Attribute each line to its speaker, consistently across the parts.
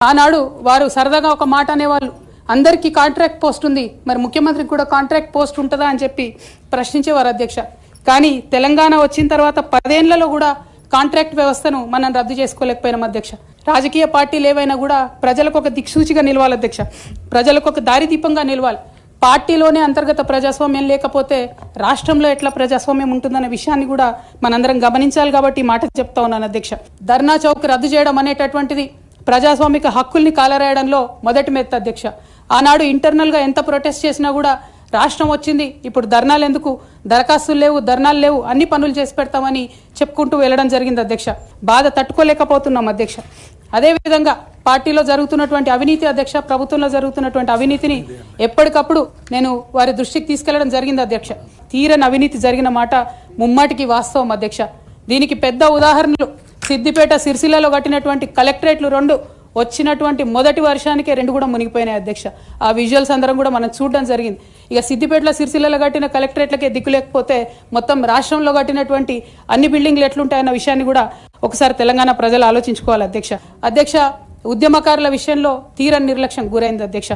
Speaker 1: ఆనాడు వారు సరదాగా ఒక మాట అనేవాళ్ళు, అందరికీ కాంట్రాక్ట్ పోస్ట్ ఉంది, మరి ముఖ్యమంత్రికి కూడా కాంట్రాక్ట్ పోస్ట్ ఉంటుందా అని చెప్పి ప్రశ్నించేవారు అధ్యక్ష. కానీ తెలంగాణ వచ్చిన తర్వాత 10 ఏళ్లలో కూడా కాంట్రాక్ట్ వ్యవస్థను మనం రద్దు చేసుకోలేకపోయినాం అధ్యక్ష. రాజకీయ పార్టీలు ఏవైనా కూడా ప్రజలకు ఒక దిక్సూచిగా నిలవాలి అధ్యక్ష, ప్రజలకు ఒక దారిదీపంగా నిలవాలి. పార్టీలోనే అంతర్గత ప్రజాస్వామ్యం లేకపోతే రాష్ట్రంలో ఎట్లా ప్రజాస్వామ్యం ఉంటుందనే విషయాన్ని కూడా మనందరం గమనించాలి. కాబట్టి ఈ మాట చెప్తా ఉన్నాను అధ్యక్ష. ధర్నా చౌక్ రద్దు చేయడం అనేటటువంటిది ప్రజాస్వామిక హక్కుల్ని కాలరాయడంలో మొదటి మెత్త అధ్యక్ష. ఆనాడు ఇంటర్నల్ గా ఎంత ప్రొటెస్ట్ చేసినా కూడా రాష్ట్రం వచ్చింది, ఇప్పుడు ధర్నాలు ఎందుకు, దరఖాస్తులు లేవు, ధర్నాలు లేవు, అన్ని పనులు చేసి పెడతామని చెప్పుకుంటూ వెళ్ళడం జరిగింది అధ్యక్ష. బాధ తట్టుకోలేకపోతున్నాం అధ్యక్ష. అదేవిధంగా పార్టీలో జరుగుతున్నటువంటి అవినీతి అధ్యక్ష, ప్రభుత్వంలో జరుగుతున్నటువంటి అవినీతిని ఎప్పటికప్పుడు నేను వారి దృష్టికి తీసుకెళ్లడం జరిగింది అధ్యక్ష. తీరని అవినీతి జరిగిన మాట ముమ్మాటికి వాస్తవం అధ్యక్ష. దీనికి పెద్ద ఉదాహరణలు సిద్దిపేట, సిరిసిల్లలో కట్టినటువంటి కలెక్టరేట్లు 2 వచ్చినటువంటి మొదటి వర్షానికే 2 కూడా మునిగిపోయినాయి అధ్యక్ష. ఆ విజువల్స్ అందరం కూడా మనం చూడడం జరిగింది. ఇక సిద్దిపేటలో, సిరిసిల్లలో కట్టిన కలెక్టరేట్లకే దిక్కు లేకపోతే మొత్తం రాష్ట్రంలో కట్టినటువంటి అన్ని బిల్డింగ్లు ఎట్లుంటాయన్న విషయాన్ని కూడా ఒకసారి తెలంగాణ ప్రజలు ఆలోచించుకోవాలి అధ్యక్ష. ఉద్యమకారుల విషయంలో తీరని నిర్లక్ష్యం గురైంది అధ్యక్ష.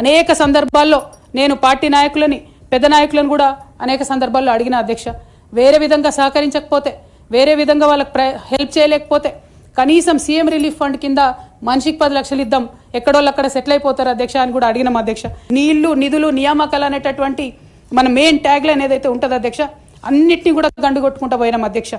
Speaker 1: అనేక సందర్భాల్లో నేను పార్టీ నాయకులని, పెద్ద నాయకులను కూడా అనేక సందర్భాల్లో అడిగిన అధ్యక్ష. వేరే విధంగా సహకరించకపోతే, వేరే విధంగా వాళ్ళకి హెల్ప్ చేయలేకపోతే కనీసం సీఎం రిలీఫ్ ఫండ్ కింద మనిషికి 10 లక్షలు ఇద్దాం, ఎక్కడోళ్ళు అక్కడ సెటిల్ అయిపోతారు అధ్యక్ష అని కూడా అడిగినాం అధ్యక్ష. నీళ్లు, నిధులు, నియామకాలు అనేటటువంటి మన మెయిన్ ట్యాగ్ లైన్ ఏదైతే ఉంటుందో అధ్యక్ష, అన్నిటినీ కూడా గండు కొట్టుకుంటూ పోయినాం అధ్యక్ష.